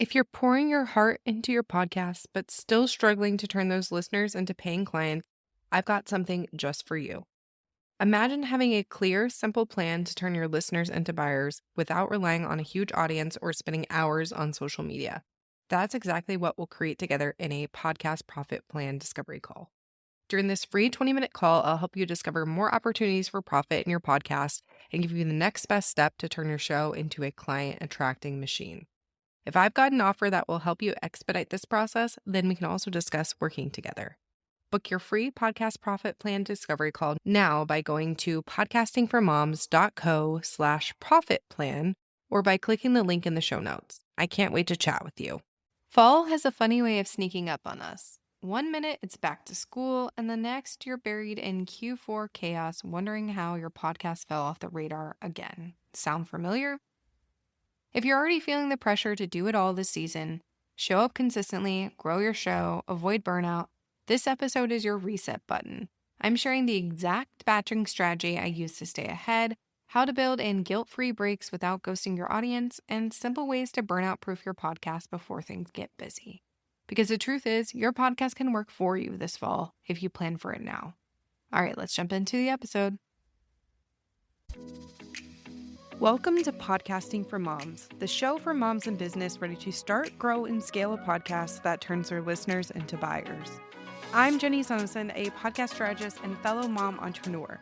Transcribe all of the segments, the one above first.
If you're pouring your heart into your podcast, but still struggling to turn those listeners into paying clients, I've got something just for you. Imagine having a clear, simple plan to turn your listeners into buyers without relying on a huge audience or spending hours on social media. That's exactly what we'll create together in a podcast profit plan discovery call. During this free 20-minute call, I'll help you discover more opportunities for profit in your podcast and give you the next best step to turn your show into a client attracting machine. If I've got an offer that will help you expedite this process, then we can also discuss working together. Book your free podcast profit plan discovery call now by going to podcastingformoms.co/profit plan or by clicking the link in the show notes. I can't wait to chat with you. Fall has a funny way of sneaking up on us. 1 minute it's back to school, and the next you're buried in Q4 chaos, wondering how your podcast fell off the radar again. Sound familiar? If you're already feeling the pressure to do it all this season, show up consistently, grow your show, avoid burnout, this episode is your reset button. I'm sharing the exact batching strategy I use to stay ahead, how to build in guilt-free breaks without ghosting your audience, and simple ways to burnout-proof your podcast before things get busy. Because the truth is, your podcast can work for you this fall if you plan for it now. All right, let's jump into the episode. Welcome to Podcasting for Moms, the show for moms in business ready to start, grow, and scale a podcast that turns their listeners into buyers. I'm Jenny Sonneson, a podcast strategist and fellow mom entrepreneur.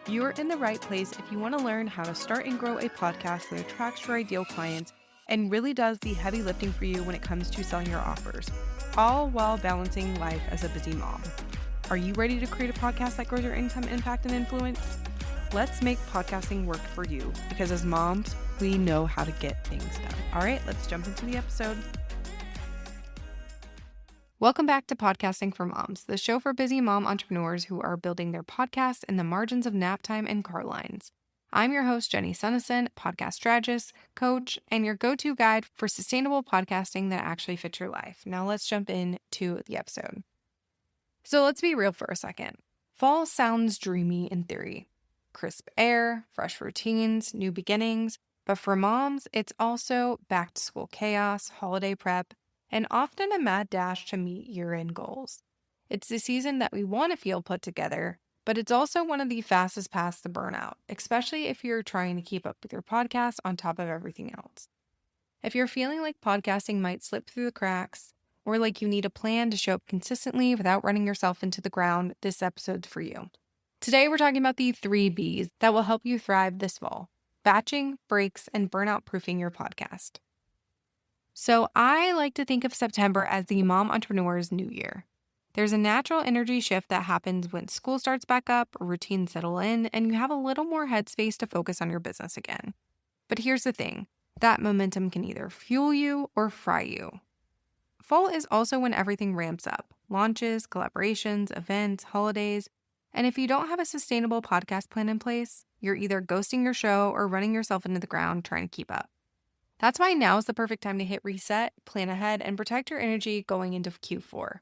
You're in the right place if you want to learn how to start and grow a podcast that attracts your ideal clients and really does the heavy lifting for you when it comes to selling your offers, all while balancing life as a busy mom. Are you ready to create a podcast that grows your income, impact, and influence? Let's make podcasting work for you, because as moms, we know how to get things done. All right, let's jump into the episode. Welcome back to Podcasting for Moms, the show for busy mom entrepreneurs who are building their podcasts in the margins of nap time and car lines. I'm your host, Jenny Sonneson, podcast strategist, coach, and your go-to guide for sustainable podcasting that actually fits your life. Now let's jump into the episode. So let's be real for a second. Fall sounds dreamy in theory. Crisp air, fresh routines, new beginnings. But for moms, it's also back-to-school chaos, holiday prep, and often a mad dash to meet year-end goals. It's the season that we want to feel put together, but it's also one of the fastest paths to burnout, especially if you're trying to keep up with your podcast on top of everything else. If you're feeling like podcasting might slip through the cracks, or like you need a plan to show up consistently without running yourself into the ground, this episode's for you. Today, we're talking about the 3 B's that will help you thrive this fall: batching, breaks, and burnout-proofing your podcast. So I like to think of September as the mom entrepreneur's new year. There's a natural energy shift that happens when school starts back up, routines settle in, and you have a little more headspace to focus on your business again. But here's the thing, that momentum can either fuel you or fry you. Fall is also when everything ramps up: launches, collaborations, events, holidays. And if you don't have a sustainable podcast plan in place, you're either ghosting your show or running yourself into the ground trying to keep up. That's why now is the perfect time to hit reset, plan ahead, and protect your energy going into Q4.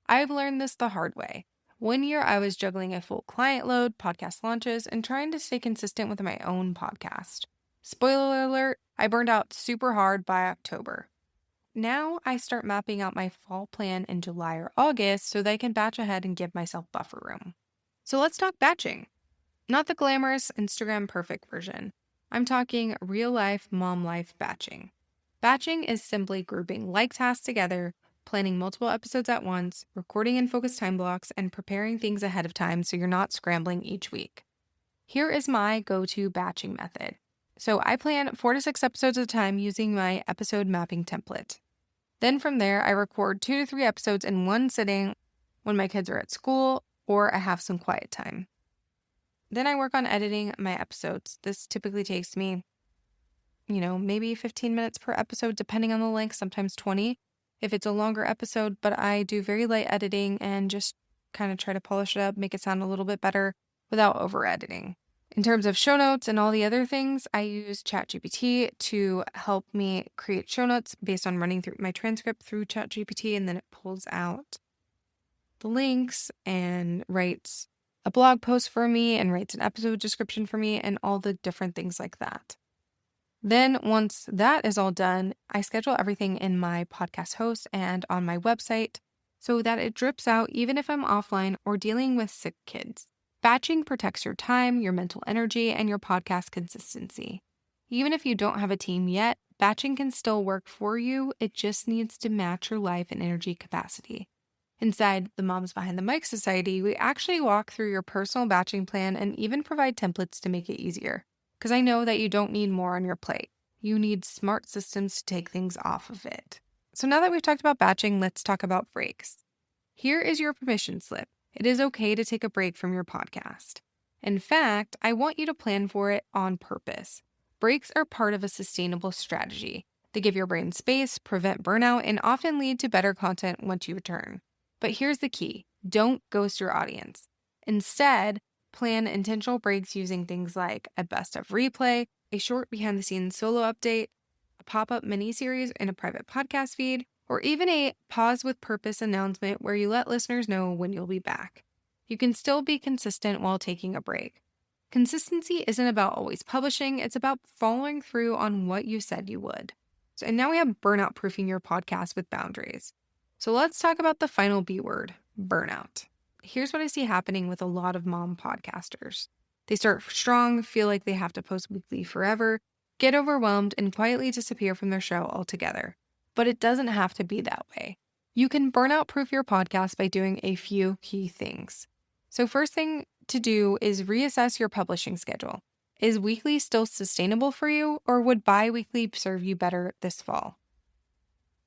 I've learned this the hard way. 1 year, I was juggling a full client load, podcast launches, and trying to stay consistent with my own podcast. Spoiler alert, I burned out super hard by October. Now I start mapping out my fall plan in July or August so that I can batch ahead and give myself buffer room. So let's talk batching. Not the glamorous Instagram perfect version. I'm talking real life, mom life batching. Batching is simply grouping like tasks together, planning multiple episodes at once, recording in focused time blocks, and preparing things ahead of time so you're not scrambling each week. Here is my go-to batching method. So I plan 4 to 6 episodes at a time using my episode mapping template. Then from there, I record 2 to 3 episodes in one sitting when my kids are at school or I have some quiet time. Then I work on editing my episodes. This typically takes me, maybe 15 minutes per episode, depending on the length, sometimes 20 if it's a longer episode, but I do very light editing and just kind of try to polish it up, make it sound a little bit better without over editing. In terms of show notes and all the other things, I use ChatGPT to help me create show notes based on running through my transcript through ChatGPT, and then it pulls out the links and writes a blog post for me and writes an episode description for me and all the different things like that. Then once that is all done, I schedule everything in my podcast host and on my website so that it drips out even if I'm offline or dealing with sick kids. Batching protects your time, your mental energy, and your podcast consistency. Even if you don't have a team yet, batching can still work for you. It just needs to match your life and energy capacity. Inside the Moms Behind the Mic Society, we actually walk through your personal batching plan and even provide templates to make it easier. Because I know that you don't need more on your plate. You need smart systems to take things off of it. So now that we've talked about batching, let's talk about breaks. Here is your permission slip. It is okay to take a break from your podcast. In fact, I want you to plan for it on purpose. Breaks are part of a sustainable strategy. They give your brain space, prevent burnout, and often lead to better content once you return. But here's the key. Don't ghost your audience. Instead, plan intentional breaks using things like a best of replay, a short behind-the-scenes solo update, a pop-up mini-series in a private podcast feed, or even a pause with purpose announcement where you let listeners know when you'll be back. You can still be consistent while taking a break. Consistency isn't about always publishing, it's about following through on what you said you would. And now we have burnout-proofing your podcast with boundaries. So let's talk about the final B word, burnout. Here's what I see happening with a lot of mom podcasters. They start strong, feel like they have to post weekly forever, get overwhelmed, and quietly disappear from their show altogether. But it doesn't have to be that way. You can burnout-proof your podcast by doing a few key things. So first thing to do is reassess your publishing schedule. Is weekly still sustainable for you, or would bi-weekly serve you better this fall?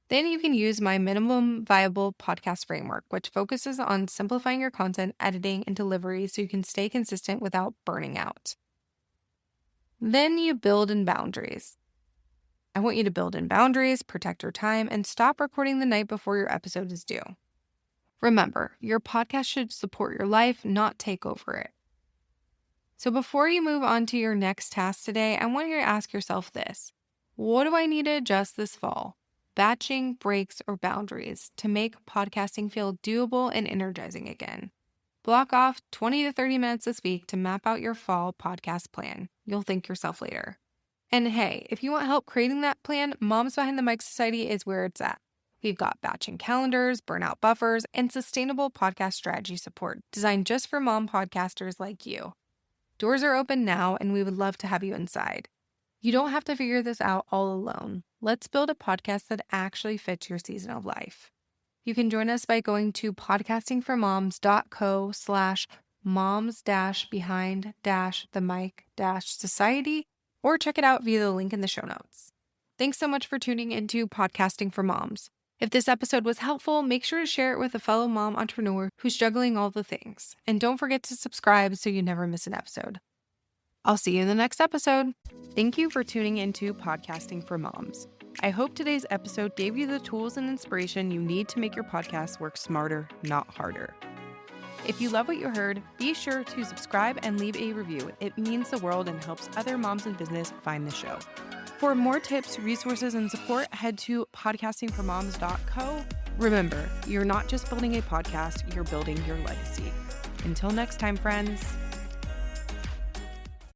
Then you can use my minimum viable podcast framework, which focuses on simplifying your content, editing, and delivery so you can stay consistent without burning out. Then you build in boundaries. I want you to build in boundaries, protect your time, and stop recording the night before your episode is due. Remember, your podcast should support your life, not take over it. So before you move on to your next task today, I want you to ask yourself this. What do I need to adjust this fall? Batching, breaks, or boundaries to make podcasting feel doable and energizing again. Block off 20 to 30 minutes this week to map out your fall podcast plan. You'll thank yourself later. And hey, if you want help creating that plan, Moms Behind the Mic Society is where it's at. We've got batching calendars, burnout buffers, and sustainable podcast strategy support designed just for mom podcasters like you. Doors are open now, and we would love to have you inside. You don't have to figure this out all alone. Let's build a podcast that actually fits your season of life. You can join us by going to podcastingformoms.co/moms-behind-the-mic-society or check it out via the link in the show notes. Thanks so much for tuning into Podcasting for Moms. If this episode was helpful, make sure to share it with a fellow mom entrepreneur who's juggling all the things. And don't forget to subscribe so you never miss an episode. I'll see you in the next episode. Thank you for tuning into Podcasting for Moms. I hope today's episode gave you the tools and inspiration you need to make your podcast work smarter, not harder. If you love what you heard, be sure to subscribe and leave a review. It means the world and helps other moms in business find the show. For more tips, resources, and support, head to podcastingformoms.co. Remember, you're not just building a podcast, you're building your legacy. Until next time, friends.